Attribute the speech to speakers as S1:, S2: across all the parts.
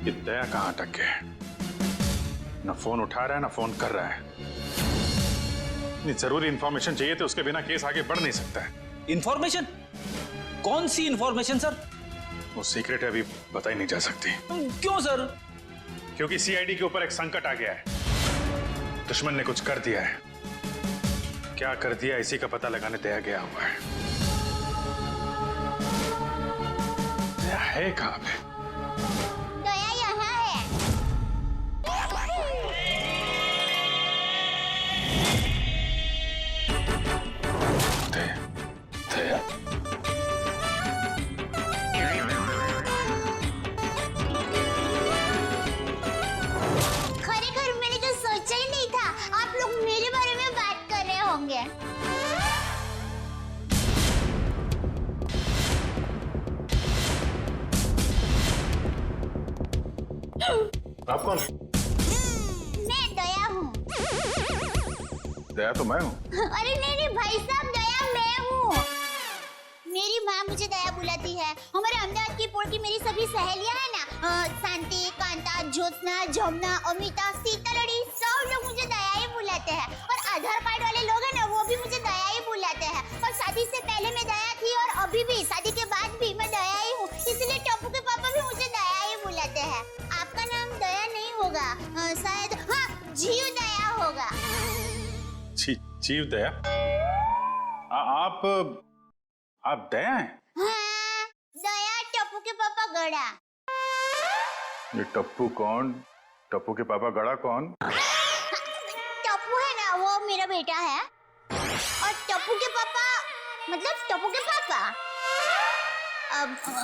S1: कि दया कहां अटक गया है। ना फोन उठा रहा है ना फोन कर रहा है। इतनी जरूरी इंफॉर्मेशन चाहिए तो उसके बिना केस आगे बढ़ नहीं सकता है।
S2: इंफॉर्मेशन? कौन सी इंफॉर्मेशन सर?
S1: वो सीक्रेट है, अभी बताई नहीं जा सकती।
S2: क्यों सर?
S1: क्योंकि सीआईडी के ऊपर एक संकट आ गया है। दुश्मन ने कुछ कर दिया है। क्या कर दिया इसी का पता लगाने दया गया हुआ है। दया है कहां पे?
S3: दया यहाँ है।
S1: दया, दया।
S3: खरेखर मैंने तो सोचा ही नहीं था आप लोग मेरे बारे में बात कर रहे होंगे।
S1: आप कौन?
S3: मैं दया हूँ।
S1: दया तो मैं हूँ।
S3: अरे नहीं भाई साहब, दया मैं हूँ। मेरी माँ मुझे दया बुलाती है। हमारे अहमदाबाद की पोर्ट मेरी सभी सहेलियां हैं ना, शांति, कांता, ज्योत्सना, जमुना, अमिता, सीतालड़ी, सब लोग मुझे दया ही बुलाते हैं। और आधार कार्ड वाले लोग हैं ना, वो भी मुझे दया ही बुलाते हैं। और शादी से पहले मैं दया थी और अभी भी, शादी के बाद भी मैं दया ही हूँ। इसलिए टप्पू के पापा भी मुझे दया ही बुलाते हैं। आपका नाम दया नहीं होगा, शायद हाँ जीव दया होगा।
S1: जीव दया? आप दया हैं?
S3: हाँ, दया टप्पू के पापा गड़ा।
S1: ये टप्पू कौन? टप्पू के पापा गड़ा कौन?
S3: टप्पू है ना, वो मेरा बेटा है। और टप्पू के पापा मतलब टप्पू के पापा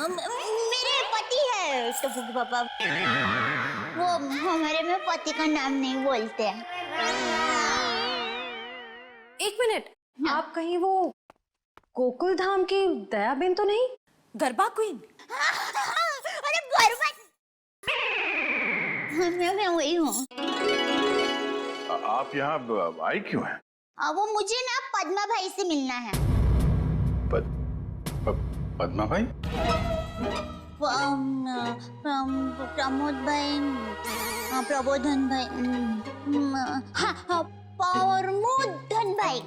S3: मेरे पति है। टप्पू के पापा वो हमारे में पति का नाम नहीं बोलते।
S4: एक मिनट, आप कहीं वो गोकुल धाम की दयाबेन तो नहीं? गरबा क्वीन?
S3: अरे गरबा, मैं वही हूँ।
S1: आप यहाँ आई क्यों हैं?
S3: वो मुझे ना पद्मा भाई से मिलना है।
S1: पद्मा भाई?
S3: प्रमोद भाई, प्रबोधन भाई, हाँ प्रमोदन भाई।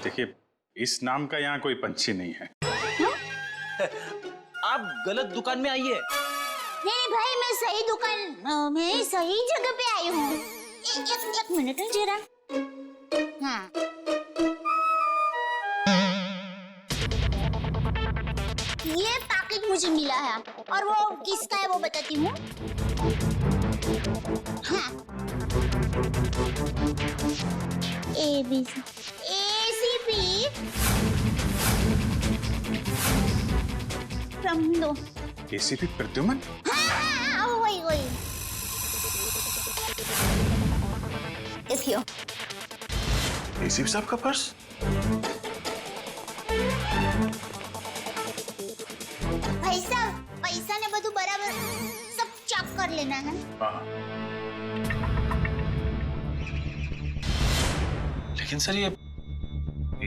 S1: देखिए, इस नाम का यहाँ कोई पंछी नहीं है।
S2: आप गलत दुकान में आई है।
S3: नहीं भाई, मैं सही दुकान, मैं सही जगह पे आई हूँ। एक मिनट जरा। हाँ, ये पैकेट मुझे मिला है और वो किसका है वो बताती हूँ। हाँ, ACP प्रमोद।
S1: ACP प्रद्युमन?
S3: हाँ, वही। देखियो।
S1: ACP साहब का पर्स?
S3: भाई साहब, पैसा ने બધું बराबर सब चेक कर लेना है।
S1: हाँ।
S5: लेकिन सर, ये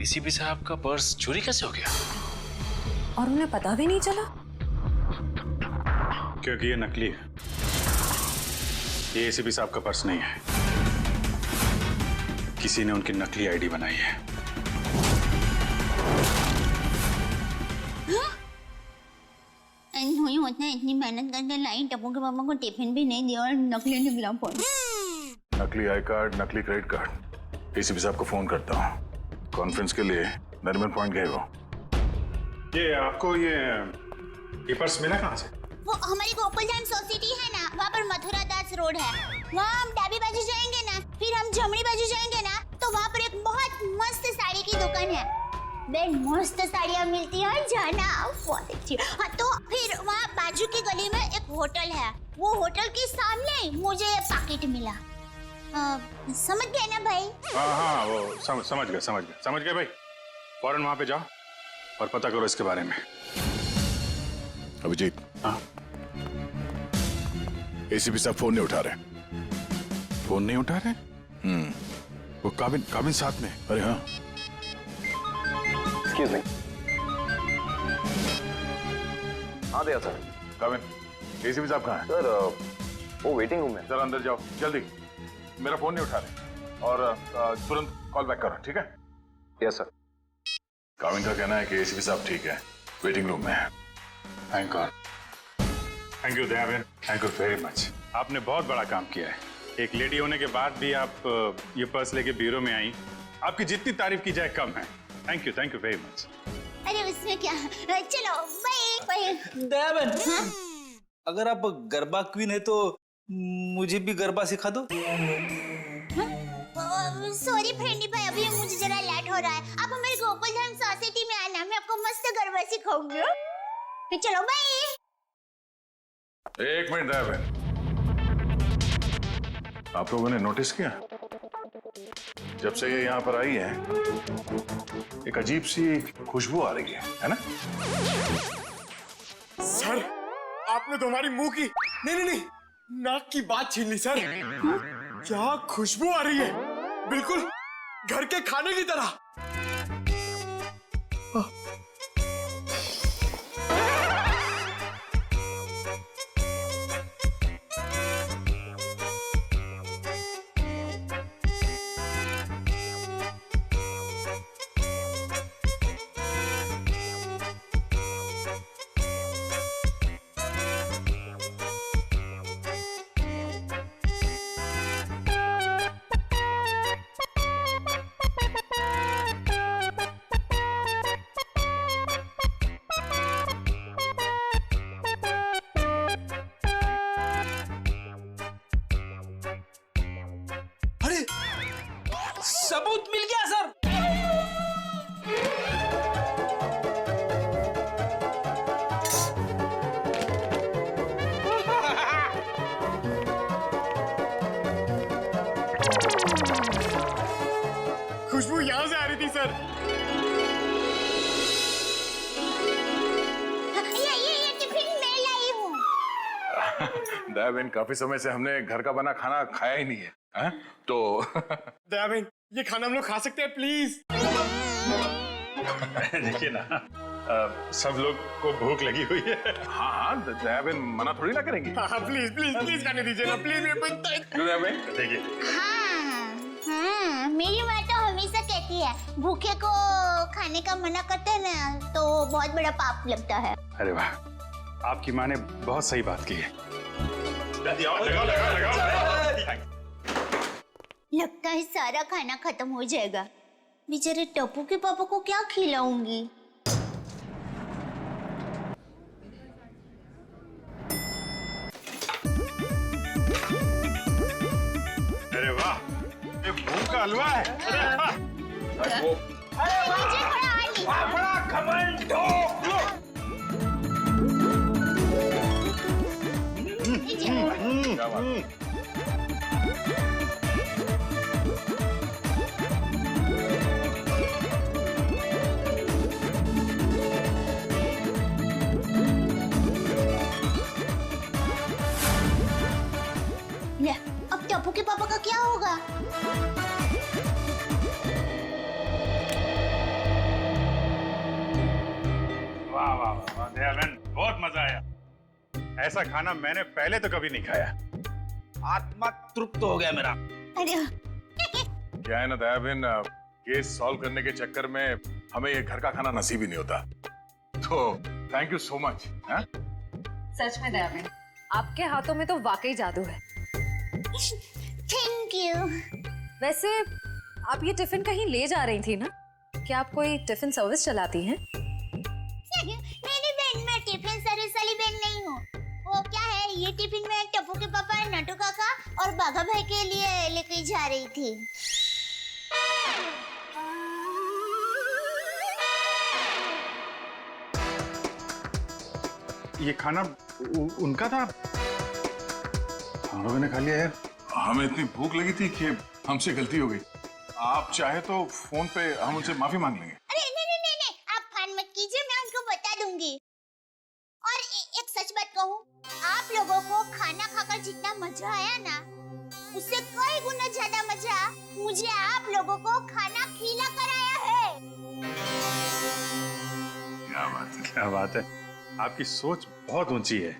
S5: ACP साहब का पर्स चोरी कैसे हो गया?
S4: और उन्हें पता भी नहीं चला?
S1: क्योंकि ये नकली है। ये ACP साहब का पर्स नहीं है। किसी ने उनकी नकली आईडी बनाई है।
S3: नहीं होता है, इतनी मेहनत करके लाई, टप्पू के पापा को टिफिन भी नहीं दिया और नकली निकला फोन।
S1: नकली आई कार्ड, नकली क्रेडिट कार्ड। ACP साहब को फोन करता हूँ। कॉन्फ्रेंस के लिए नरीमन पॉइंट गए वो। ये आपको ये पर्स मिला कहाँ से?
S3: वो हमारी गोकुल धाम सोसाइटी है ना, वहाँ पर मथुरा दास रोड है। वहाँ हम डाबी बाजू जाएंगे ना, फिर हम जमनी बाजू जाएंगे ना, तो वहाँ पर एक बहुत मस्त साड़ी की दुकान है। बेन मस्त साड़ियाँ मिलती है, जाना बहुत अच्छी। हाँ, तो फिर वहाँ बाजू की गली में एक होटल है। वो होटल के सामने मुझे पैकेट मिला। समझ गए ना भाई?
S1: हाँ, वो समझ गए भाई। फौरन वहाँ पे जाओ और पता करो इसके बारे में।
S6: अभिजीत।
S1: हाँ?
S6: ACP साहब फोन नहीं उठा रहे।
S1: फोन नहीं उठा रहे? वो काबिन साथ में।
S6: अरे हाँ।
S5: Excuse me. हाँ दया सर।
S1: काबिन। एसीपी साहब कहाँ हैं?
S7: सर वो वेटिंग रूम में।
S1: जरा अंदर जाओ जल्दी, मेरा फोन नहीं उठा रहे और तुरंत कॉल बैक करो, ठीक है?
S7: Yes sir.
S1: काविन का कहना है कि एसीपी साहब ठीक है, वेटिंग रूम में है। Thank God.
S8: Thank you Dayaben,
S1: thank you very much.
S8: आपने बहुत बड़ा काम किया है। एक लेडी होने के बाद भी आप ये पर्स लेके ब्यूरो में आई। आपकी जितनी तारीफ की जाए कम है। Thank you very much.
S3: अरे उसमें क्या, चलो बाय।
S2: दयाबेन, अगर आप गरबा क्वीन है तो मुझे भी गरबा सिखा दो।
S3: सॉरी फ्रेंडी भाई, अभी मुझे जरा लेट हो रहा है। आप हमारे गोकुलधाम सोसाइटी में आना, मैं आपको मस्त गरबा सिखाऊंगी। तो चलो बाय।
S1: एक मिनट दयाबेन, आप लोगों ने नोटिस किया जब से ये यहाँ पर आई है एक अजीब सी खुशबू आ रही है ना?
S9: सर आपने तो हमारी मुंह की नहीं नाक की बात छीन ली सर। क्या खुशबू आ रही है, बिल्कुल घर के खाने की तरह।
S2: सबूत मिल गया सर।
S9: खुशबू यहाँ से आ रही थी सर।
S3: ये टिफिन मैं लाई हूँ।
S1: दयाबेन, काफी समय से हमने घर का बना खाना खाया ही नहीं है, हैं? तो
S9: दयाबेन ये खाना हम लोग खा सकते हैं प्लीज?
S8: देखिए ना, सब लोग को भूख लगी हुई है।
S1: हाँ, दयाबेन मना थोड़ी ना करेंगी।
S9: हाँ प्लीज खाने दीजिए ना प्लीज।
S1: दयाबेन
S8: देखिए,
S3: हाँ, मेरी माँ तो हमेशा कहती है भूखे को खाने का मना करते हैं ना तो बहुत बड़ा पाप लगता है।
S8: अरे वाह, आपकी माँ ने बहुत सही बात की है।
S3: लगता है सारा खाना खत्म हो जाएगा। बेचारे टप्पू के पापा को क्या खिलाऊंगी?
S8: अरे वाह, ये भूख का हलवा है।
S3: मुझे थोड़ा और
S8: बड़ा घमंड
S1: क्या बात है?
S3: ले, अब टप्पू के पापा का क्या होगा?
S8: वाह वाह वाह दयाबेन, बहुत मजा आया। ऐसा खाना मैंने पहले तो कभी नहीं खाया।
S2: आत्मा तृप्त हो गया मेरा।
S3: अरे
S1: क्या है ना दयाबेन, केस सॉल्व करने के चक्कर में हमें ये घर का खाना नसीब ही नहीं होता। तो थैंक यू सो मच।
S4: सच में दयाबेन, आपके हाथों में तो वाकई जादू है।
S3: Thank you.
S4: वैसे आप ये टिफिन कहीं ले जा रही थी ना? क्या आप कोई टिफिन सर्विस चलाती हैं?
S3: मेरी बहन, मैं टिफिन सर्विस वाली बहन नहीं हूँ। वो क्या है, ये टिफिन मैं टप्पू के पापा, नटू काका और बाघा भाई के लिए लेके जा रही थी।
S8: ये खाना उनका था?
S1: हम लोगों ने खा लिया यार। हमें इतनी भूख लगी थी कि हमसे गलती हो गई। आप चाहे तो फोन पे हम उनसे माफी मांग लेंगे।
S3: अरे नहीं, आप फान मत कीजिए, मैं उनको बता दूंगी। और एक सच बात कहूँ, आप लोगों को खाना खाकर जितना मजा आया ना, उससे कई गुना ज्यादा मजा मुझे आप लोगों को खाना खिला कर आया है।
S8: क्या बात है, क्या बात है। आपकी सोच बहुत ऊंची है।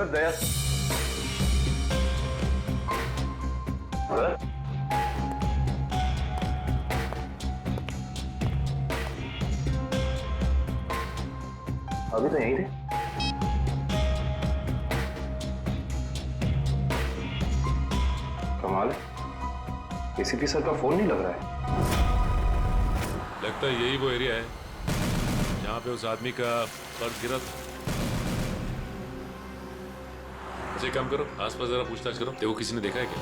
S7: सर दया सर अभी तो यहीं थे। कमाल है, एसीपी सर का फोन नहीं लग रहा है।
S10: लगता है यही वो एरिया है जहाँ पे उस आदमी का पर्स गिरा था। अच्छा एक काम करो, आसपास जरा पूछताछ करो, देखो किसी ने देखा है क्या।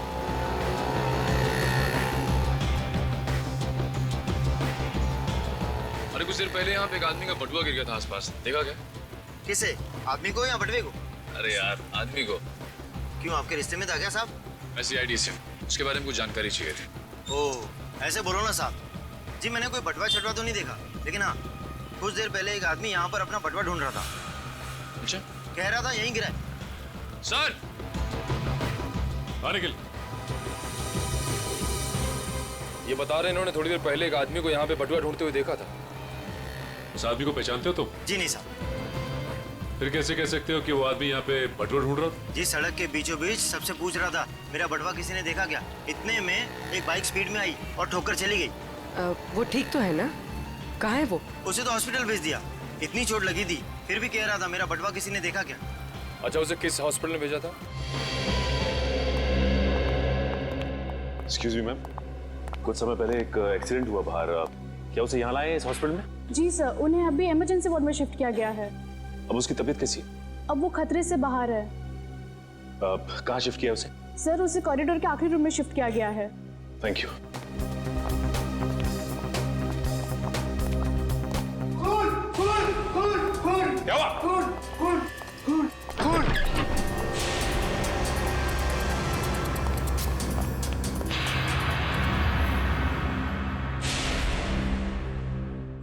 S5: अरे कुछ देर पहले यहाँ पे एक आदमी का बटुआ गिर गया था आसपास, देखा क्या?
S11: किसे? आदमी को या बटवे को?
S5: अरे यार आदमी को।
S11: क्यों, आपके रिश्ते में था क्या साहब?
S5: मैं CID से, उसके बारे में कुछ जानकारी चाहिए थी।
S11: ओह, ऐसे बोलो ना साहब। जी मैंने कोई बटवा छटवा तो नहीं देखा, लेकिन हाँ कुछ देर पहले एक आदमी यहाँ पर अपना बटवा ढूंढ रहा था।
S5: अच्छा,
S11: कह रहा था यहीं गिरा है।
S5: सर
S10: आने के लिए
S5: ये बता रहे इन्होंने थोड़ी देर पहले एक आदमी को यहाँ पे बटुआ ढूंढते हुए देखा था।
S10: उस आदमी को पहचानते हो तुम?
S11: जी नहीं साहब।
S10: फिर कैसे कह सकते हो कि वो आदमी यहाँ पे बटुआ ढूंढ रहा था?
S11: जी सड़क के बीचों बीच सबसे पूछ रहा था मेरा बटवा किसी ने देखा क्या। इतने में एक बाइक स्पीड में आई और ठोकर चली गई।
S12: वो ठीक तो है ना? कहाँ है वो?
S11: उसे तो हॉस्पिटल भेज दिया, इतनी चोट लगी थी, फिर भी कह रहा था मेरा बटवा किसी ने देखा क्या।
S5: अच्छा, उसे किस हॉस्पिटल में भेजा था?
S7: एक्सक्यूज मी मैम, कुछ समय पहले एक एक्सीडेंट हुआ बाहर, क्या उसे यहाँ लाए इस हॉस्पिटल में?
S13: जी सर, उन्हें अभी इमरजेंसी वार्ड में शिफ्ट किया गया है।
S7: अब उसकी तबीयत कैसी है?
S13: अब वो खतरे से बाहर है।
S7: कहाँ शिफ्ट किया उसे?
S13: सर उसे कॉरिडोर के आखिरी रूम में शिफ्ट किया गया है।
S7: Thank you.
S8: क्या हुआ?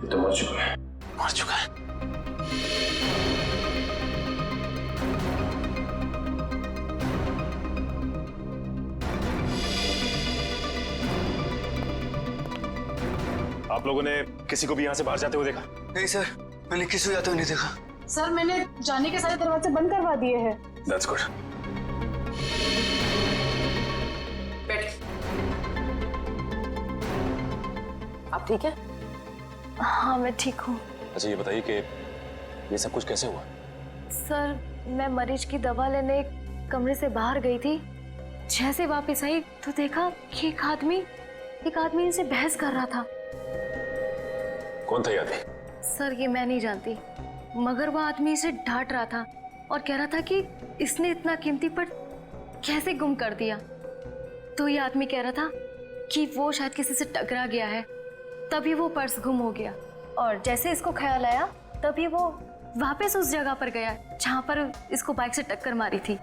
S7: ये तो मर चुका है।
S5: मर चुका है।
S7: आप लोगों ने किसी को भी यहाँ से बाहर जाते हुए देखा?
S11: नहीं सर, मैंने किसी को जाते हुए नहीं देखा।
S13: सर मैंने जाने के सारे दरवाजे बंद करवा दिए हैं।
S7: That's good.
S4: आप ठीक है? हाँ मैं ठीक हूँ।
S7: अच्छा ये बताइए कि ये सब कुछ कैसे हुआ?
S4: सर मैं मरीज की दवा लेने कमरे से बाहर गई थी, जैसे वापस आई तो देखा कि एक आदमी इनसे बहस कर रहा था।
S7: कौन था ये आदमी?
S4: सर ये मैं नहीं जानती, मगर वो आदमी इसे डांट रहा था और कह रहा था कि इसने इतना कीमती पर्स कैसे गुम कर दिया। तो ये आदमी कह रहा था कि वो शायद किसी से टकरा गया है, तभी वो पर्स गुम हो गया। और जैसे इसको ख्याल आया तभी वो वापस उस जगह पर गया जहाँ पर इसको बाइक से टक्कर मारी थी।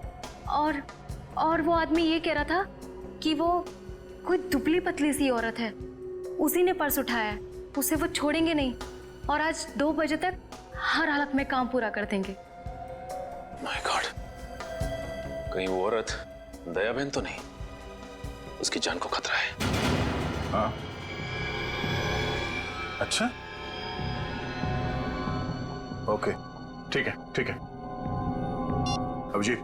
S4: और वो आदमी ये कह रहा था कि वो कोई दुबली पतली सी औरत है, उसी ने पर्स उठाया है, उसे वो छोड़ेंगे नहीं और आज 2 बजे तक हर हालत में काम पूरा कर देंगे।
S5: माय गॉड, कहीं वो औरत दया बहन तो नहीं? उसकी जान को खतरा है।
S1: हाँ अच्छा, ओके ठीक है ठीक है। अभिजीत,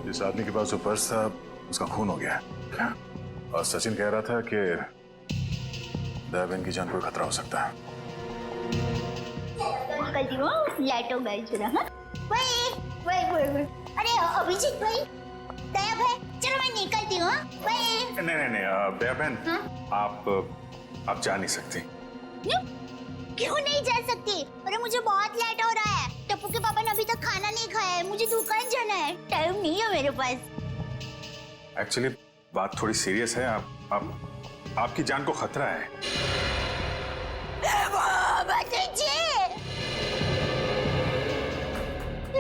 S1: जिस आदमी के पास वो पर्स था उसका खून हो गया है क्या? और सचिन कह रहा था कि दया बहन की जान को खतरा हो सकता है।
S3: निकलती हूँ, लाइटों गई जरा। हाँ वही। अरे अभिजीत भाई, दया भाई, चलो मैं निकलती हूँ।
S1: नहीं दया बहन, आप जा नहीं सकती।
S3: क्यों नहीं जा सकती? अरे मुझे बहुत लेट हो रहा है, टप्पू के पापा ने अभी तक खाना नहीं खाया है, मुझे दुकान जाना है, टाइम नहीं है मेरे पास।
S1: एक्चुअली बात थोड़ी सीरियस है, आपकी जान को खतरा है।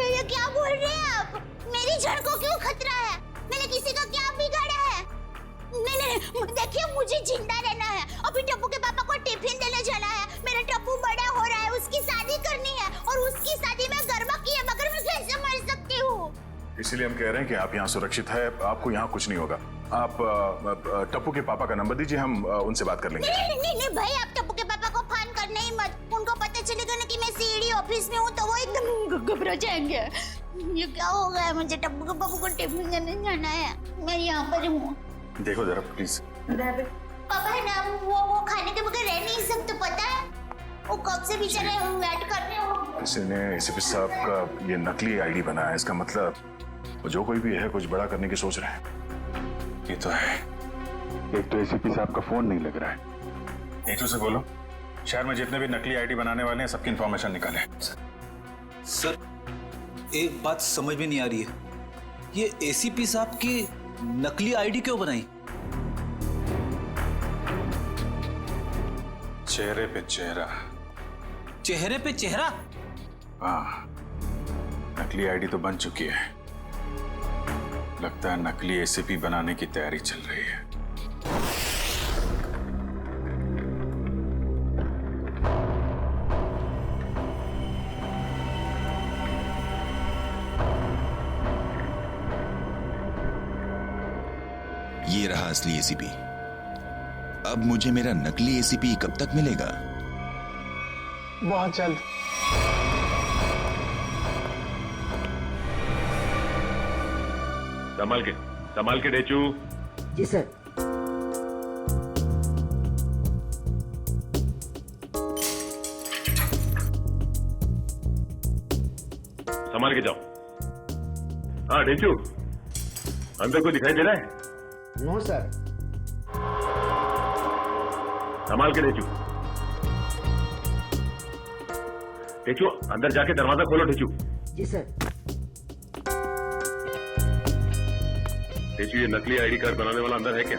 S3: ये क्या बोल रहे हैं आप? मेरी जान को क्यों खतरा है? मैंने किसी का क्या बिगाड़ा है? नहीं, देखिए मुझे जिंदा रहना है। अभी टप्पू के पापा को टिफिन देने जाना है। मेरा टप्पू बड़ा हो रहा है, उसकी शादी करनी है और उसकी शादी में गरबा की है, मगर मैं कैसे मर सकती हूँ?
S1: इसीलिए हम कह रहे हैं कि आप यहाँ सुरक्षित है, आपको यहाँ कुछ नहीं होगा। आप टप्पू के पापा का नंबर दीजिए, हम उनसे बात कर लेंगे।
S3: नहीं भाई, आप टप्पू के पापा को फोन कर करना ही मत। उनको पता चलेगा ना कि मैं सीडी ऑफिस में हूँ तो वो एकदम घबरा जाएंगे। ये क्या हो गया, मुझे टप्पू के पापा को टिफिन देने जाना है, मैं यहाँ पर हूँ।
S1: देखो जरा प्लीज।
S3: पापा है ना, वो खाने के बगैर रह नहीं सकते, पता है? वो कब से बेचारे वेट कर रहे हो।
S1: किसी ने एसीपी साहब का ये नकली आईडी बनाया है, इसका मतलब वो जो कोई भी है कुछ बड़ा करने की सोच रहे हैं। ये तो है, एक तो एसीपी साहब का फोन नहीं लग रहा है। नीतू से बोलो शहर में जितने भी नकली आईडी बनाने वाले हैं सबकी इंफॉर्मेशन निकालें।
S2: सर एक बात समझ में नहीं आ रही है, ये एसीपी साहब की नकली आईडी क्यों बनाई?
S1: चेहरे पे चेहरा।
S2: चेहरे पे चेहरा?
S1: हाँ, नकली आईडी तो बन चुकी है, लगता है नकली एसीपी बनाने की तैयारी चल रही है।
S14: ये रहा असली एसीपी। अब मुझे मेरा नकली एसीपी कब तक मिलेगा?
S9: बहुत जल्द।
S7: संभाल के डेचू।
S12: जी सर।
S7: संभाल के जाओ। हाँ डेचू, अंदर कोई दिखाई दे रहा है?
S12: No sir.
S7: संभाल के डेचू। डेचू अंदर जाके दरवाजा खोलो डेचू।
S12: जी सर।
S7: डेचू ये नकली आईडी कार्ड बनाने वाला अंदर है क्या?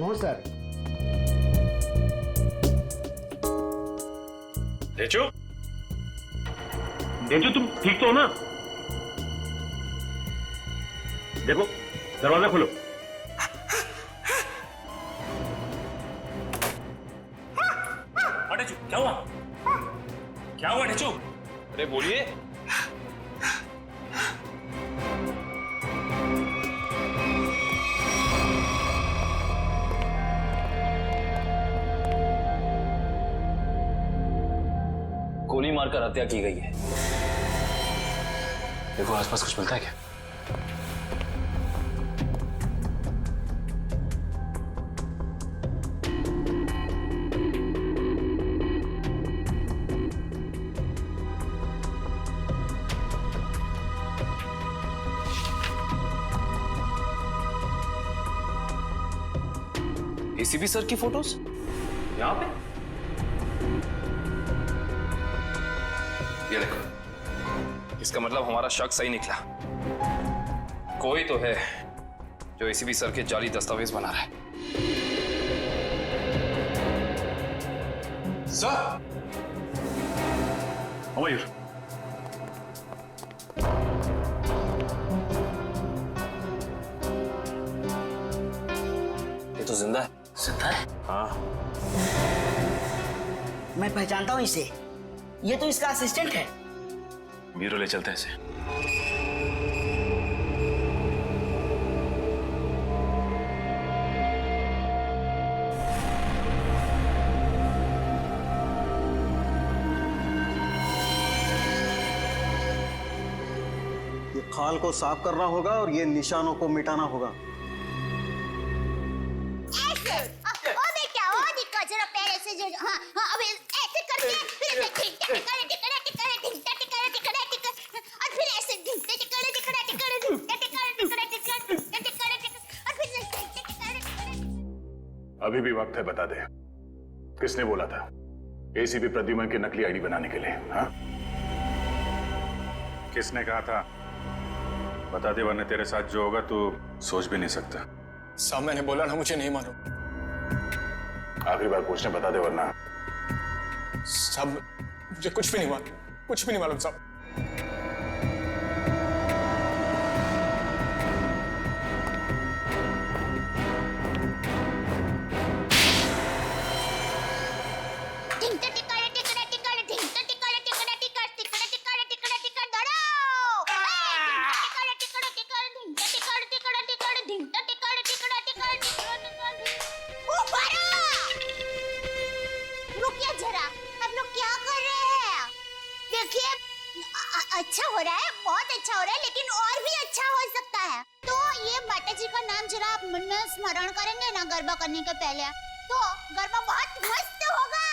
S12: No sir.
S7: डेचू, डेचू तुम ठीक तो हो ना? देखो दरवाजा खोलो।
S5: क्या हुआ? क्या हुआ डेचू? अरे बोलिए। गोली मारकर हत्या की गई है। देखो आसपास कुछ मिलता है क्या? एसीपी सर की फोटोज यहां पे? ये देखो, इसका मतलब हमारा शक सही निकला। कोई तो है जो एसीपी सर के जाली दस्तावेज बना रहा है।
S1: सर, मयूर,
S5: ये तो जिंदा है।
S11: जिंदा है?
S5: हाँ।
S15: मैं पहचानता हूँ इसे, ये तो इसका असिस्टेंट है।
S5: ब्यूरो ले चलते हैं इसे।
S16: ये खाल को साफ करना होगा और ये निशानों को मिटाना होगा।
S1: अभी भी वक्त है, बता दे किसने बोला था एसीपी प्रद्युमन की नकली आईडी बनाने के लिए? हाँ,
S8: किसने कहा था? बता दे वरना तेरे साथ जो होगा तू सोच भी नहीं सकता।
S9: साहब मैंने बोला ना, मुझे नहीं मालूम।
S1: आखिरी बार पूछने, बता दे वरना।
S9: साहब मुझे कुछ भी नहीं मालूम, कुछ भी नहीं मालूम साहब।
S3: लोग क्या कर रहे हैं? देखिए अच्छा हो रहा है, बहुत अच्छा हो रहा है, लेकिन और भी अच्छा हो सकता है। तो ये माता जी का नाम जरा आप मन में स्मरण करेंगे ना गरबा करने के पहले, तो गरबा बहुत मस्त होगा।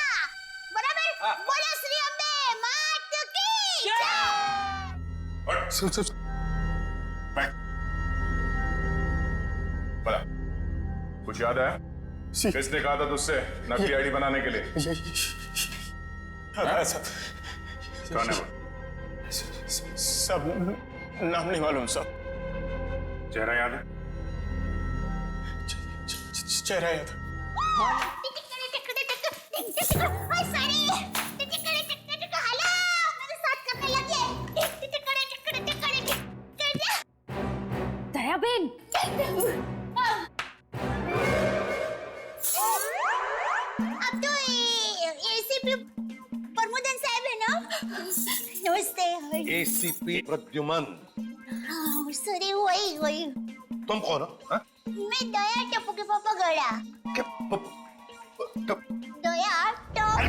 S3: बराबर? बोलो श्री अम्बे मात की जय।
S1: सुन बैठ। बोला कुछ याद है? किसने कहा था तुझसे नकली आईडी बनाने के लिए? कौन है वो?
S9: सब नाम नहीं मालूम सब।
S1: चेहरा याद है?
S9: चेहरा याद है।
S4: दयाबेन,
S3: अब तो एसीपी प्रमोदन साहब है ना? नमस्ते।
S17: एसीपी प्रद्युमन।
S3: सॉरी, वही।
S17: तुम कौन हो? हाँ?
S3: मैं दया टप्पू के पापा गड़ा। दया टप।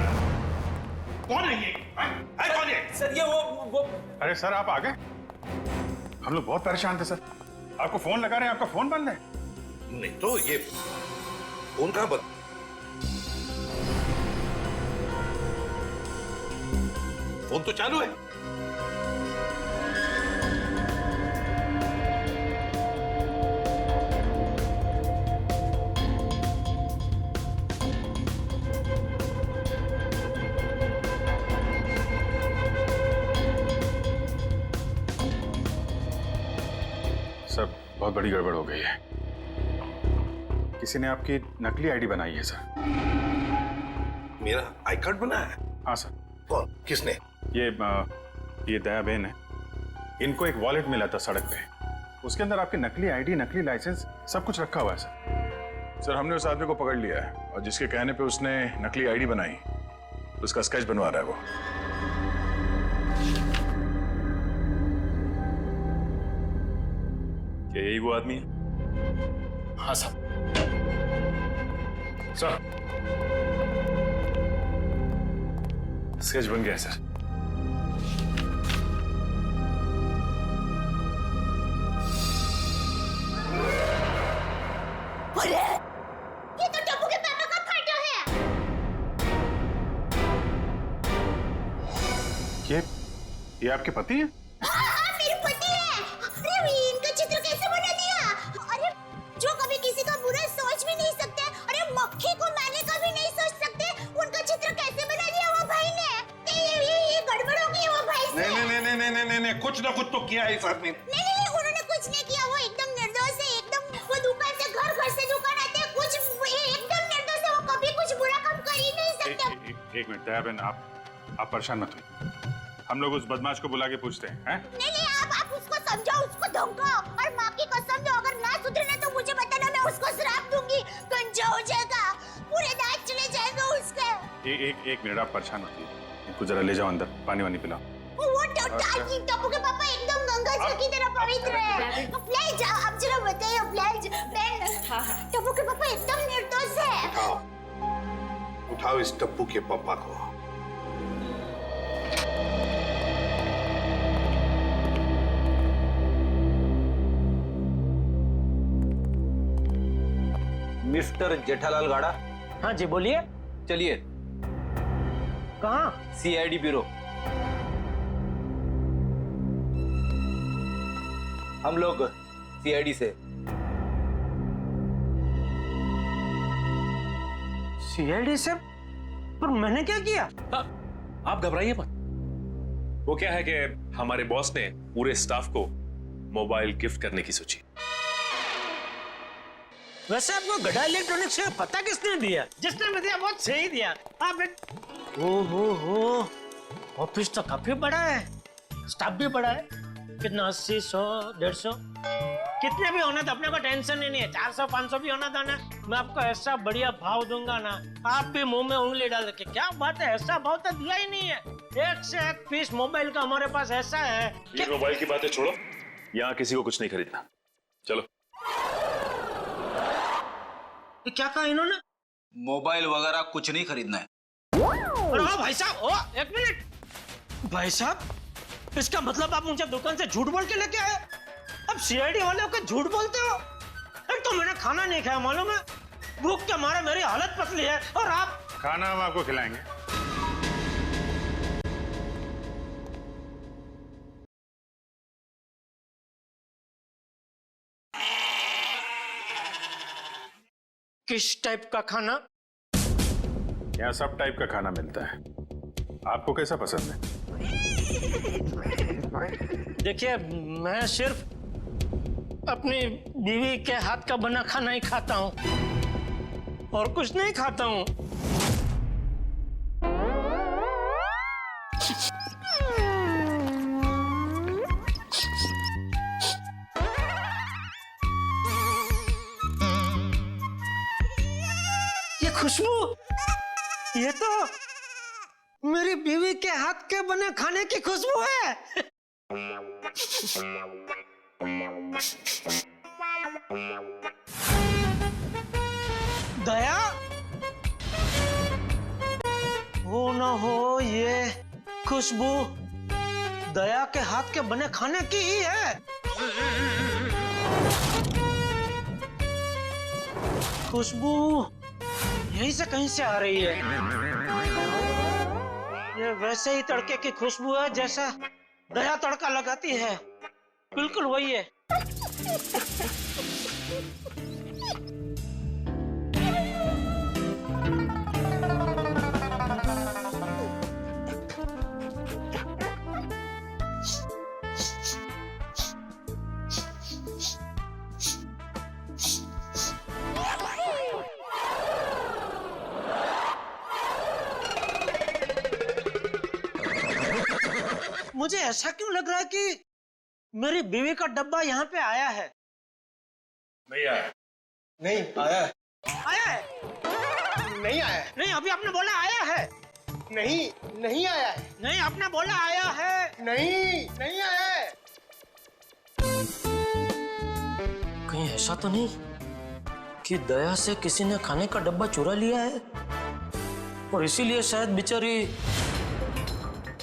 S1: कौन है ये? कौन है?
S2: सर ये वो
S1: अरे सर आप आ गए? हम लोग बहुत परेशान थे सर, आपको फोन लगा रहे हैं, आपका फोन बंद है।
S17: नहीं तो ये फोन कहाँ बंद? फोन तो चालू है।
S1: सर बहुत बड़ी गड़बड़ हो गई है, किसी ने आपकी नकली आईडी बनाई है सर।
S17: मेरा आई कार्ड बना है?
S1: हाँ सर।
S17: कौन? किसने?
S1: ये दया बहन है, इनको एक वॉलेट मिला था सड़क पे, उसके अंदर आपकी नकली आईडी, नकली लाइसेंस सब कुछ रखा हुआ है सर। सर हमने उस आदमी को पकड़ लिया है और जिसके कहने पे उसने नकली आईडी बनाई उसका स्केच बनवा रहा है वो।
S7: क्या यही वो आदमी है?
S1: हाँ सर। सर स्केच बन गया सर।
S3: अरे ये तो टप्पू के पापा का फोटो है।
S1: ये आपके पति हैं?
S3: हाँ, मेरे पति हैं। अरे इनका चित्र कैसे बना दिया? अरे जो कभी किसी का बुरा सोच भी नहीं सकते, अरे मक्खी को मारने का भी नहीं सोच सकते, उनका चित्र कैसे बना दिया वो भाई ने? ये गड़बड़ हो गई वो भाई से।
S17: नहीं, कुछ ना कुछ तो किया है इस आदमी ने।
S3: नहीं, उन्होंने कुछ नहीं किया, वो एकदम निर्दोष है, एकदम। वो दुकान से घर से दुकान आते हैं, कुछ एकदम निर्दोष है, वो कभी कुछ बुरा काम कर ही नहीं सकते।
S1: एक मिनट दया बहन, आप परेशान मत होइए, हम लोग उस बदमाश को बुला के पूछते हैं।
S3: नहीं, आप उसको समझाओ, उसको धमकाओ, और माँ की कसम दो, अगर ना सुधरे ना तो मुझे बताना, मैं उसको श्राप दूंगी, गंजा हो जाएगा, पूरे दांत चले जाएंगे उसके।
S1: एक मिनट आप परेशान मत होइए, इनको जरा ले जाओ अंदर, पानी वानी पिलाओ।
S3: वो टप्पू के पापा एकदम गंगा जल की तरह पवित्र है। ले जाओ, आप जरा बताइए बहन। टप्पू के पापा एकदम निर्दोष है।
S17: उठाओ इस टप्पू के पापा को।
S2: मिस्टर जेठालाल गाड़ा।
S15: हाँ जी बोलिए।
S2: चलिए।
S15: कहाँ?
S2: CID bureau. हम लोग सीआईडी से।
S15: सीआईडी से? पर मैंने क्या किया?
S7: आप घबराइए मत। वो क्या है कि हमारे बॉस ने पूरे स्टाफ को मोबाइल गिफ्ट करने की सोची।
S15: वैसे आपको गड़ा इलेक्ट्रॉनिक्स का पता किसने दिया? जिसने भी दिया बहुत सही दिया। आप ओहो, ऑफिस तो काफी बड़ा है, स्टाफ भी बड़ा है। कितना 80, 100, 150 कितने भी होना तो अपने को टेंशन ही नहीं है। 400, 500 भी होना था ना, मैं आपको ऐसा बढ़िया भाव दूंगा ना, आप भी मुंह में उंगली डाल के क्या बात है, ऐसा भाव तो दिया ही नहीं है। एक से एक पीस मोबाइल का हमारे पास ऐसा है।
S7: ये मोबाइल की बातें छोड़ो, यहाँ किसी को कुछ नहीं खरीदना, चलो।
S15: क्या कहा इन्होंने?
S2: मोबाइल वगैरह कुछ नहीं खरीदना है।
S15: अरे ओ भाई साहब, ओ एक मिनट भाई साहब, इसका मतलब आप मुझे दुकान से झूठ बोल के लेके आए? अब सीआईडी वाले होकर झूठ बोलते हो? एक तो मैंने खाना नहीं खाया, मालूम है, भूख के मारे मेरी हालत पतली है, और आप?
S8: खाना हम आपको खिलाएंगे।
S15: किस टाइप का खाना?
S8: यहाँ सब टाइप का खाना मिलता है, आपको कैसा पसंद है?
S15: देखिए, मैं सिर्फ अपनी बीवी के हाथ का बना खाना ही खाता हूँ, और कुछ नहीं खाता हूँ। ये खुशबू, ये तो मेरी बीवी के हाथ के बने खाने की खुशबू है। दया, हो ना हो ये खुशबू दया के हाथ के बने खाने की ही है। खुशबू यहीं से कहीं से आ रही है। ये वैसे ही तड़के की खुशबू है जैसा दया तड़का लगाती है, बिल्कुल वही है। मुझे ऐसा क्यों लग रहा है कि मेरी बीवी का डब्बा यहाँ पे आया है?
S8: नहीं आया।
S9: नहीं आया है।
S15: आया है?
S9: नहीं आया है।
S15: नहीं, अभी आपने बोला आया है।
S9: नहीं, नहीं आया है।
S15: नहीं, आपने बोला आया है।
S9: नहीं, नहीं आया है।
S15: कहीं ऐसा तो नहीं कि दया से किसी ने खाने का डब्बा चुरा लिया है, और इसीलिए शायद बेचारी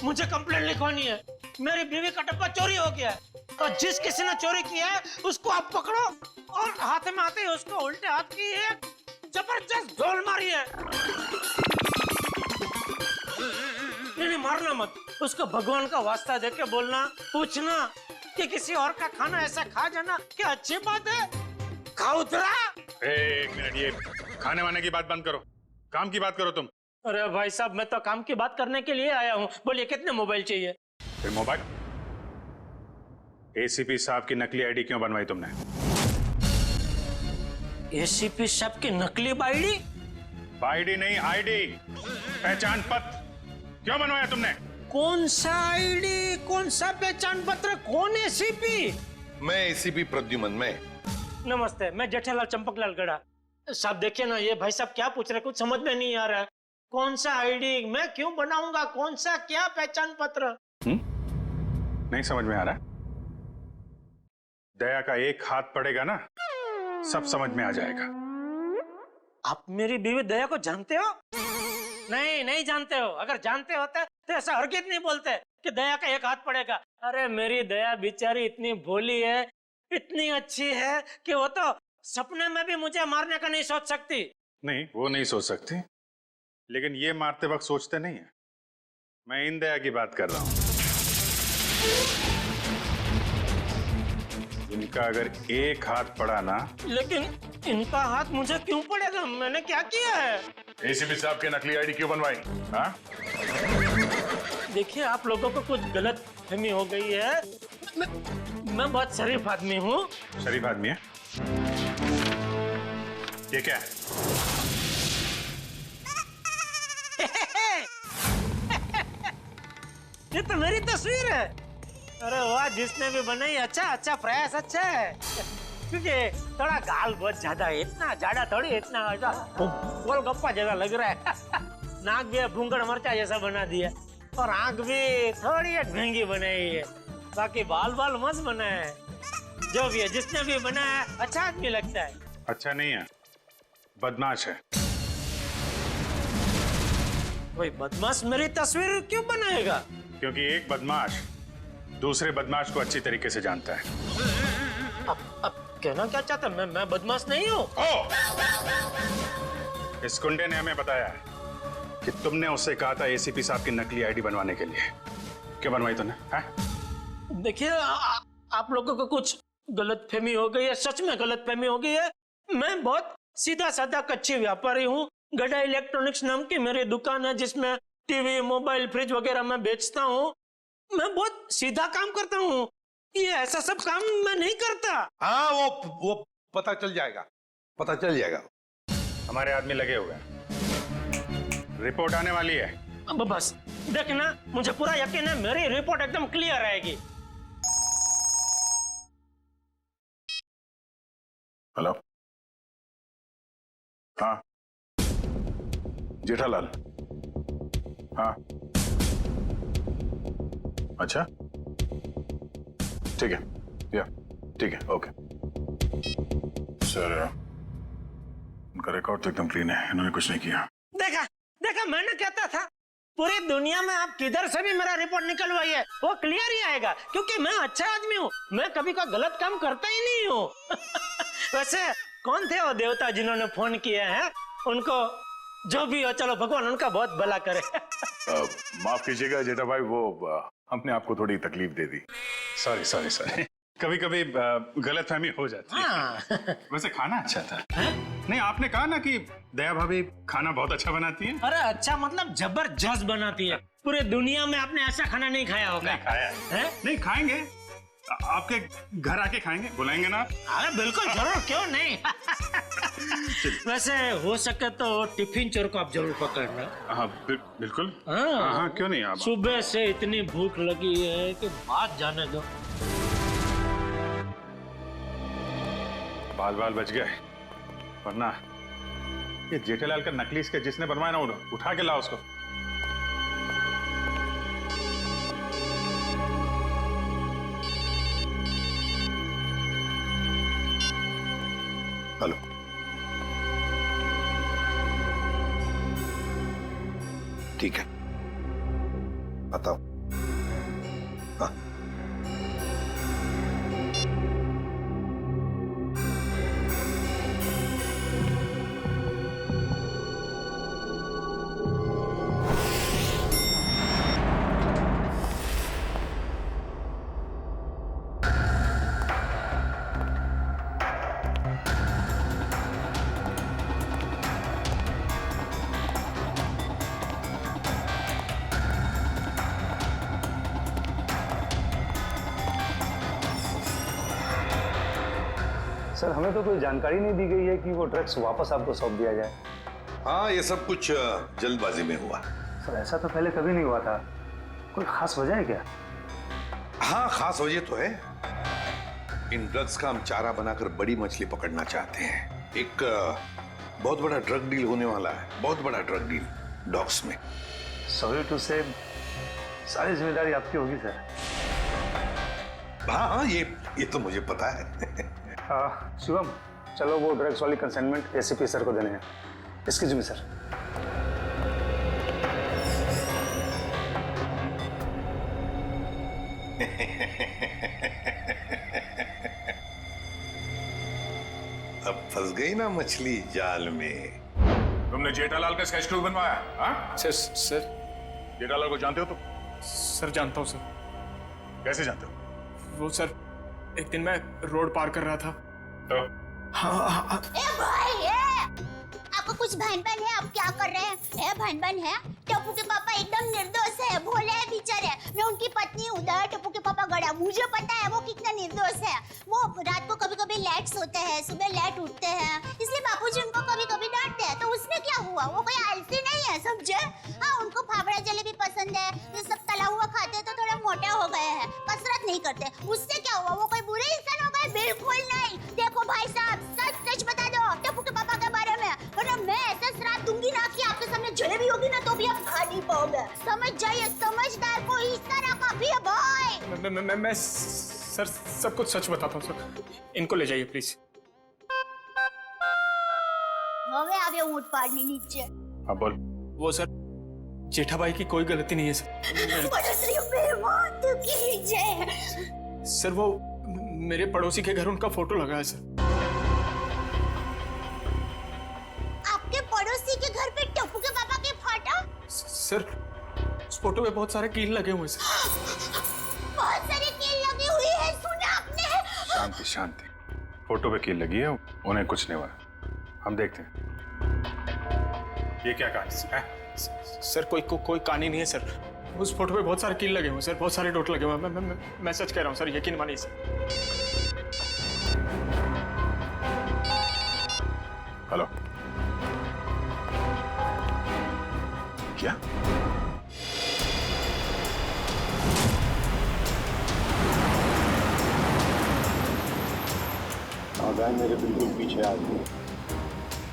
S15: मुझे कंप्लेंट लिखवानी है। मेरी बीवी का डब्बा चोरी हो गया है, और जिस किसी ने चोरी किया है उसको आप पकड़ो, और हाथ में आते ही उसको उल्टे हाथ की एक जबरदस्त ढोल मारी है। नहीं, मारना मत, उसको भगवान का वास्ता देके बोलना, पूछना कि किसी और का खाना ऐसा खा जाना क्या अच्छी बात है? खाउतरा।
S8: एक मिनट, ये खाने वाने की बात बंद करो, काम की बात करो तुम।
S15: अरे भाई साहब, मैं तो काम की बात करने के लिए आया हूँ। बोलिए, कितने मोबाइल चाहिए?
S8: मोबाइल? एसीपी साहब की नकली आईडी क्यों बनवाई तुमने?
S15: एसीपी साहब की नकली आईडी?
S8: आईडी नहीं, आईडी, पहचान पत्र क्यों बनवाया तुमने?
S15: कौन सा आईडी, कौन सा पहचान पत्र, कौन एसीपी?
S17: मैं एसीपी प्रद्युमन। मैं
S15: नमस्ते, मैं जेठालाल चंपकलाल गड़ा। साहब देखिए ना, ये भाई साहब क्या पूछ रहे, कुछ समझ में नहीं आ रहा है। कौन सा आईडी मैं क्यों बनाऊंगा, कौन सा क्या पहचान पत्र?
S8: नहीं समझ में आ रहा? दया का एक हाथ पड़ेगा ना, सब समझ में आ जाएगा।
S15: आप मेरी बीवी दया को जानते हो? नहीं, नहीं जानते हो। अगर जानते होते तो ऐसा हरगिज़ नहीं बोलते कि दया का एक हाथ पड़ेगा। अरे मेरी दया बेचारी इतनी भोली है, इतनी अच्छी है कि वो तो सपने में भी मुझे मारने का नहीं सोच सकती। नहीं,
S8: वो नहीं सोच सकती, लेकिन ये मारते वक्त सोचते नहीं है। मैं इन दया की बात कर रहा हूं। इनका अगर एक हाथ पड़ा ना।
S15: लेकिन इनका हाथ मुझे क्यों पड़ेगा? मैंने क्या किया है?
S8: एसीपी साहब के नकली आईडी क्यों बनवाई? हाँ?
S15: देखिए, आप लोगों को कुछ गलत फहमी हो गई है। मैं बहुत शरीफ आदमी हूँ।
S8: शरीफ आदमी है? ये क्या है?
S15: ये तो मेरी तस्वीर है। अरे वाह, जिसने भी बनाई अच्छा, अच्छा प्रयास अच्छा है। क्योंकि थोड़ा गाल बहुत ज्यादा है, इतना ज्यादा थोड़ी, इतना गोलगप्पा जैसा लग रहा है। नाक भी भूंगड़ मरचा जैसा बना दिया, और आंख भी थोड़ी ढंगी बनाई है। बाकी बाल बाल मस्त बना है। जो भी है, जिसने भी बनाया है, अच्छा आदमी लगता है।
S8: अच्छा नहीं है, बदमाश है।
S15: कोई बदमाश मेरी तस्वीर क्यों बनाएगा?
S8: क्योंकि एक बदमाश दूसरे बदमाश को अच्छी तरीके से जानता है।
S15: अब कहना क्या चाहता? मैं बदमाश नहीं हूँ।
S8: इस गुंडे ने हमें बताया है कि तुमने उससे कहा था एसीपी साहब की नकली आईडी बनवाने के लिए। क्यों बनवाई तूने?
S15: देखिए आप लोगों को कुछ गलतफहमी हो गई है, सच में गलतफहमी हो गई है। मैं बहुत सीधा साधा कच्ची व्यापारी हूँ। गड़ा इलेक्ट्रॉनिक्स नाम की मेरी दुकान है जिसमें टीवी, मोबाइल, फ्रिज वगैरह मैं बेचता हूँ। मैं बहुत सीधा काम करता हूँ, ये ऐसा सब काम मैं नहीं करता।
S17: हाँ वो पता चल जाएगा, पता चल जाएगा।
S8: हमारे आदमी लगे हुए हैं, रिपोर्ट आने वाली है।
S15: अब बस देखना, मुझे पूरा यकीन है मेरी रिपोर्ट एकदम क्लियर आएगी।
S1: हेलो, हाँ जेठालाल, हाँ अच्छा ठीक है, या ठीक है, ओके सर। उनका रिकॉर्ड तो एकदम क्लीन है, इन्होंने कुछ नहीं किया।
S15: देखा देखा, मैंने कहता था पूरी दुनिया में आप किधर से भी मेरा रिपोर्ट निकलवाइए वो क्लियर ही आएगा, क्योंकि मैं अच्छा आदमी हूँ, मैं कभी कोई गलत काम करता ही नहीं हूँ। वैसे कौन थे वो देवता जिन्होंने फोन किया है? उनको जो भी हो, चलो भगवान उनका बहुत भला करे।
S1: माफ कीजिएगा जेठा भाई, वो हमने आपको थोड़ी तकलीफ दे दी।
S8: सॉरी सॉरी सॉरी, कभी कभी गलतफहमी हो जाती है। वैसे खाना अच्छा था। नहीं, आपने कहा ना कि दया भाभी खाना बहुत अच्छा बनाती है।
S15: अरे अच्छा मतलब जबरदस्त बनाती है। पूरे दुनिया में आपने ऐसा खाना नहीं खाया होगा।
S8: नहीं खाया है? नहीं खाएंगे, आपके घर आके खाएंगे, बुलाएंगे ना?
S15: अरे बिल्कुल जरूर, क्यों नहीं। वैसे हो सके तो टिफिन चोर को आप जरूर पकड़ना।
S8: हाँ बिल्कुल।
S15: हाँ
S8: हाँ क्यों नहीं। आप
S15: सुबह से इतनी भूख लगी है कि बात जाने दो।
S8: बाल बाल बच गए, वरना ये जेठालाल का नकली इसके जिसने बनवाया ना, उठा के लाओ उसको।
S1: हेलो,
S17: ठीक है, बताओ। हाँ
S18: सर, हमें तो कोई जानकारी नहीं दी गई है कि वो ड्रग्स वापस आपको सौंप दिया जाए।
S17: हाँ, ये सब कुछ जल्दबाजी में हुआ।
S18: सर ऐसा तो पहले कभी नहीं हुआ था, कोई खास वजह है क्या?
S17: हाँ खास वजह तो है। इन ड्रग्स का हम चारा बनाकर बड़ी मछली पकड़ना चाहते हैं। एक बहुत बड़ा ड्रग डील होने वाला है, बहुत बड़ा ड्रग डील डॉग्स में।
S18: सॉरी टू से, सारी जिम्मेदारी आपकी होगी सर।
S17: हाँ हाँ, ये तो मुझे पता है।
S18: शिवम, चलो वो ड्रग्स वाली कंसाइनमेंट एसीपी सर को देने हैं। Excuse me sir.
S17: अब फंस गई ना मछली जाल में।
S1: तुमने जेठालाल का स्केच क्यों बनवाया? हाँ
S9: सर
S1: जेठालाल को जानते हो तुम?
S9: सर जानता हूँ सर।
S1: कैसे जानते हो?
S9: वो सर, एक दिन मैं रोड पार कर रहा था
S1: तो
S9: हाँ।
S3: ए भाई, आपको कुछ भान-भान है? आप क्या कर रहे हैं? भान-भान है? टप्पू के पापा एकदम निर्दोष है, भोले है बेचारे। मैं उनकी पत्नी हूँ, टप्पू के पापा गड़ा। मुझे पता है वो कितना निर्दोष है। वो रात को कभी-कभी लेट सोते हैं, सुबह लेट उठते हैं, इसलिए बापूजी उनको कभी-कभी डांटते हैं। तो उसमें क्या हुआ? वो कोई आलसी नहीं है, समझे? हाँ, उनको फाफड़ा जलेबी पसंद है, ये सब तला हुआ खाते हैं तो थोड़ा मोटा हो गए हैं, कसरत नहीं करते। उससे क्या हुआ? वो कोई बुरे इंसान हो गए? बिल्कुल नहीं। देखो भाई साहब, सच बता दो टप्पू के पापा के बारे में, वरना मैं ऐसा श्राप दूंगी ना कि आपके सामने जलेबी होगी ना तो भी आप खा नहीं पाओगे। समझ जाइए, समझदार को इस तरह का भी है भाई।
S9: मैं सर सब कुछ सच बताता हूँ सर। इनको ले जाइए प्लीज।
S3: હવે આવ્યો ઊંટ પાડની નીચે।
S8: हाँ बोल।
S9: वो सर, जेठा भाई की कोई गलती नहीं है सर।
S3: पड़ोसी पे मौत की जय।
S9: सर वो मेरे पड़ोसी के घर उनका फोटो लगा है सर।
S3: आपके पड़ोसी के घर पे टप्पू के पापा के फोटो?
S9: सर उस फोटो पे बहुत सारे कील लगे हुए सर।
S3: बहुत सारे कील लगी हुई है, सुना आपने?
S1: शांति शांति, फोटो पे कील लगी है, उन्हें कुछ नहीं हुआ। हम देखते हैं ये क्या कहानी है।
S9: सर कोई कहानी नहीं है सर। उस फोटो पे बहुत सारे कील लगे हुए सर, बहुत सारे डॉट लगे हुए। मैं सच कह रहा हूँ सर, यकीन मानिए सर।
S1: हेलो, क्या?
S16: गाय मेरे बिल्कुल पीछे आ गई।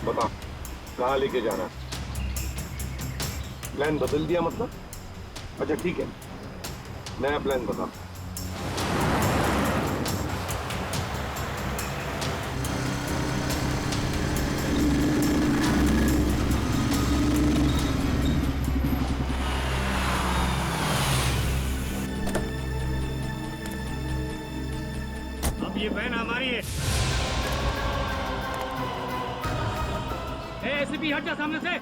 S16: बता कहाँ लेके जाना? प्लान बदल दिया मतलब? अच्छा ठीक है, नया प्लान बता।
S15: अब ये बहन हमारी है। एसीपी हट जा सामने से।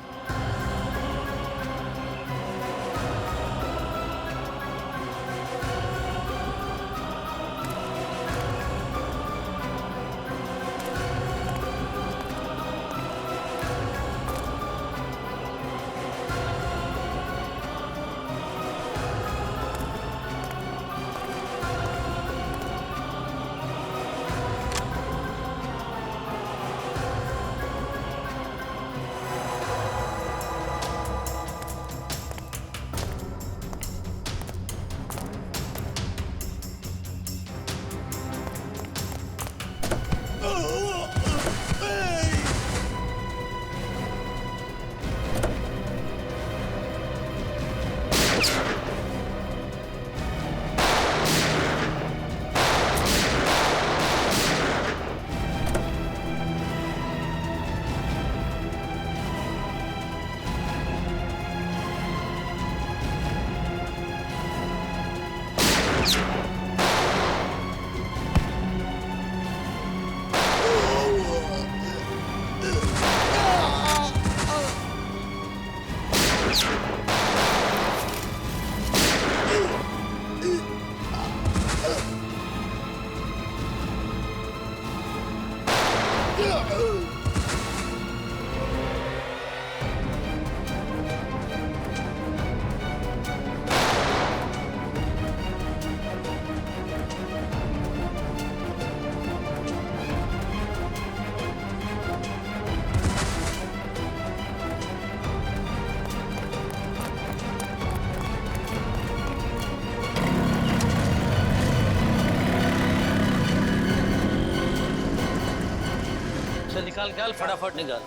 S15: निकाल निकाल फटाफट निकाल।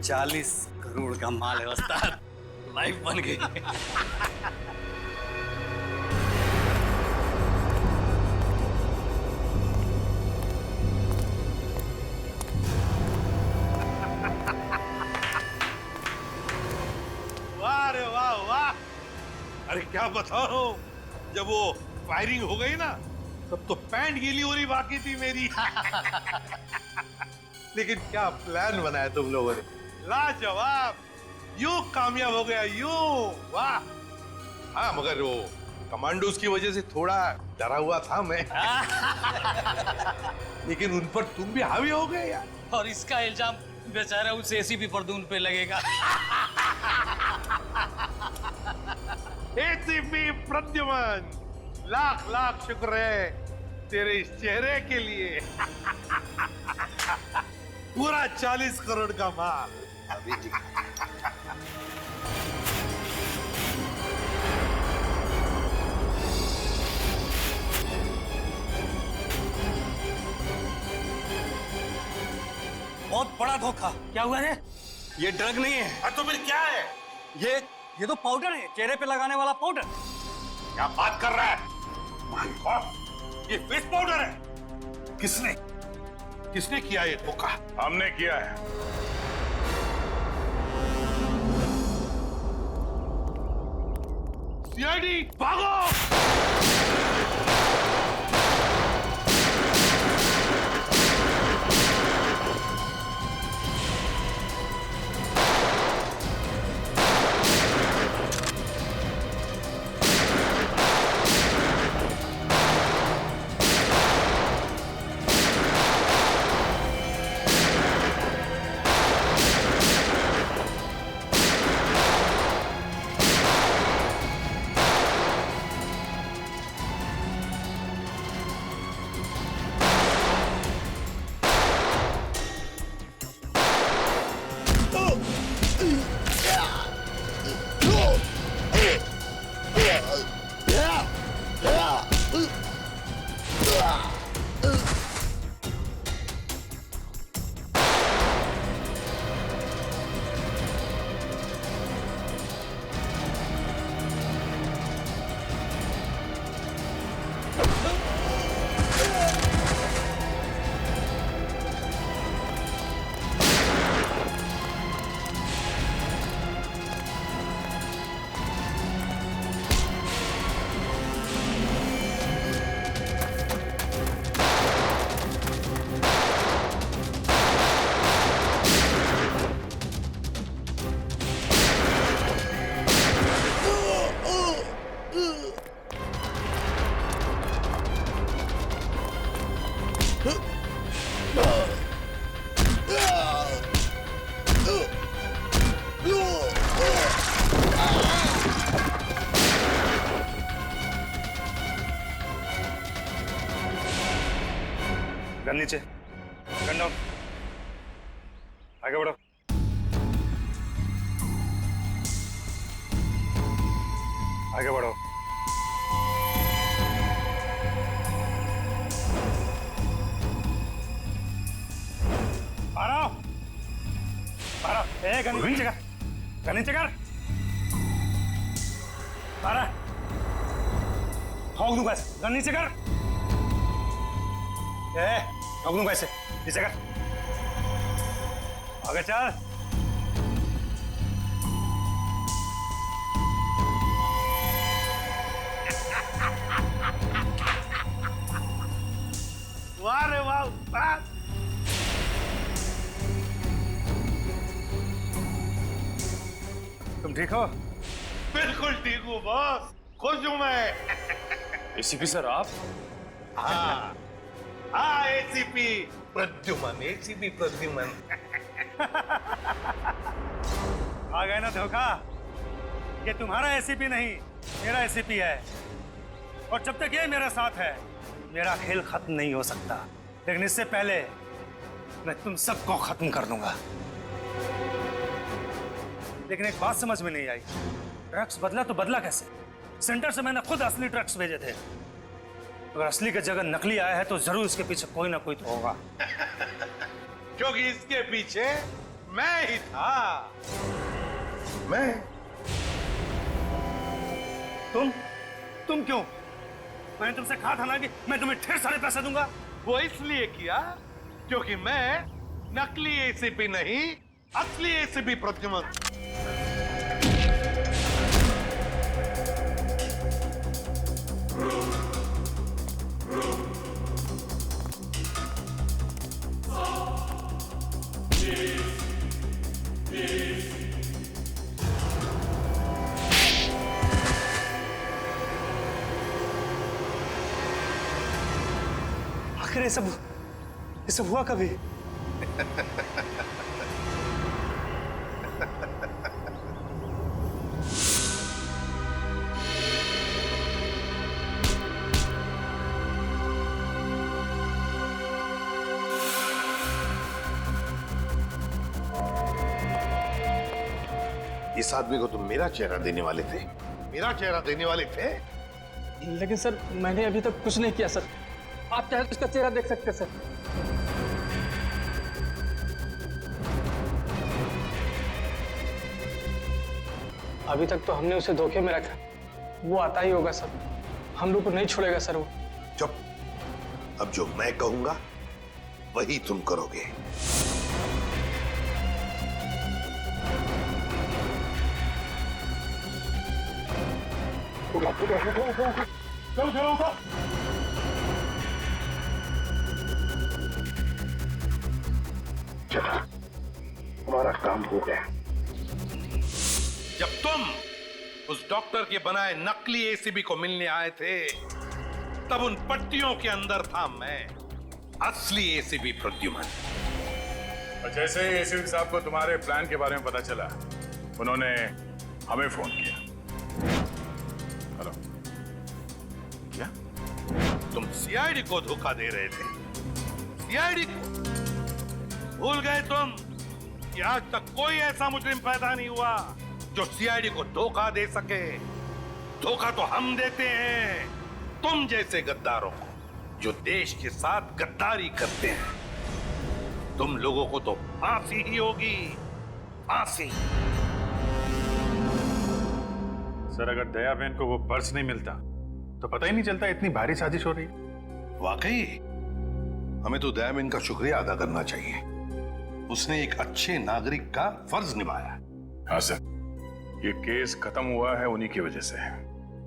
S19: $40 करोड़ का माल है उस्ताद, लाइफ बन गई।
S17: वाह रे वाह वाह। अरे क्या बताओ, जब वो फायरिंग हो गई ना तब तो पैंट गीली हो रही बाकी थी मेरी। लेकिन क्या प्लान बनाया तुम लोगों ने, लाजवाब। यूं कामयाब हो गया यूं, वाह। हाँ मगर वो कमांडोज की वजह से थोड़ा डरा हुआ था मैं। लेकिन उन पर तुम भी हावी हो गए यार।
S19: और इसका इल्जाम बेचारा उस एसीपी परदून पे लगेगा।
S17: एसीपी प्रद्युमन, लाख लाख शुक्र है तेरे इस चेहरे के लिए। पूरा 40 करोड़ का माल। अभी जी
S19: बहुत बड़ा धोखा। क्या हुआ रे? ये ड्रग नहीं है।
S17: तो फिर क्या है?
S19: ये तो पाउडर है, चेहरे पे लगाने वाला पाउडर।
S17: क्या बात कर रहा है? माय गॉड, ये फेस पाउडर है। किसने किया ये धोखा?
S1: हमने किया है।
S17: सीआईडी भागो!
S18: गन नीचे, गन डाउन, आगे बढ़ो। आगे बढ़ो। गन नीचे कर, गन नीचे कर। ठोक दूंगा ऐसे, गन नीचे कर। ठोक दूंगा ऐसे, नीचे कर। आगे चल।
S17: वाह रे वाह उस्ताद!
S18: तुम ठीक हो?
S17: बिल्कुल ठीक हूँ बॉस, खुश हूँ मैं।
S7: एसीपी सर आप?
S17: हाँ हाँ, एसीपी प्रद्युमन, एसीपी प्रद्युमन।
S18: आ गए ना धोखा? ये तुम्हारा एसीपी नहीं, मेरा एसीपी है। और जब तक ये मेरे साथ है, मेरा खेल खत्म नहीं हो सकता। लेकिन इससे पहले मैं तुम सबको खत्म कर दूंगा। लेकिन एक बात समझ में नहीं आई, ड्रग्स बदला तो बदला कैसे? सेंटर से मैंने खुद असली ड्रग्स भेजे थे। अगर असली की जगह नकली आया है तो जरूर इसके पीछे कोई ना कोई तो होगा।
S17: क्योंकि इसके पीछे मैं ही था। मैं?
S18: तुम क्यों? मैंने तुमसे कहा था ना कि मैं तुम्हें ढेर सारे पैसे दूंगा।
S17: वो इसलिए किया क्योंकि मैं नकली एसीपी नहीं, असली एसीपी प्रद्युमन।
S18: आखिर ये सब हुआ कभी?
S17: इस आदमी को तुम मेरा चेहरा देने वाले थे? मेरा चेहरा देने वाले थे?
S20: लेकिन सर, मैंने अभी तक कुछ नहीं किया सर। आप चाहे तो इसका चेहरा देख सकते हैं सर। अभी तक तो हमने उसे धोखे में रखा, वो आता ही होगा सर। हम लोग को नहीं छोड़ेगा सर वो।
S17: चुप। अब जो मैं कहूंगा वही तुम करोगे।
S6: चला, हमारा काम हो गया।
S17: जब तुम उस डॉक्टर के बनाए नकली एसीबी को मिलने आए थे, तब उन पट्टियों के अंदर था मैं, असली एसीबी प्रद्युमन।
S1: और जैसे ही एसीपी साहब को तुम्हारे प्लान के बारे में पता चला, उन्होंने हमें फोन किया। हेलो, क्या
S17: तुम सीआईडी को धोखा दे रहे थे? सीआईडी को भूल गए तुम कि आज तक कोई ऐसा मुजरिम पैदा नहीं हुआ जो सीआईडी को धोखा दे सके। धोखा तो हम देते हैं तुम जैसे गद्दारों को, जो देश के साथ गद्दारी करते हैं। तुम लोगों को तो फांसी ही होगी, फांसी।
S8: सर, अगर दया बहन को वो पर्स नहीं मिलता तो पता ही नहीं चलता इतनी भारी साजिश हो रही।
S17: वाकई हमें तो दया बहन का शुक्रिया अदा करना चाहिए। उसने एक अच्छे नागरिक का फर्ज निभाया।
S1: हाँ सर, ये केस खत्म हुआ है उन्हीं की वजह से।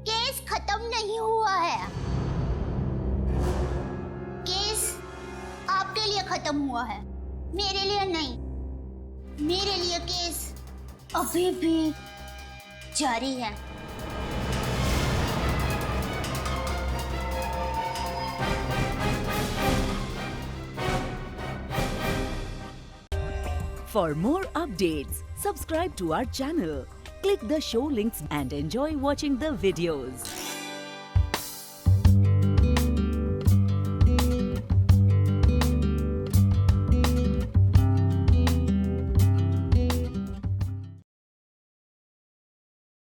S3: केस खत्म नहीं हुआ है, केस आपके लिए खत्म हुआ है, मेरे लिए नहीं। मेरे लिए केस अभी भी जारी है।
S21: For more updates, subscribe to our channel, click the show links and enjoy watching the videos.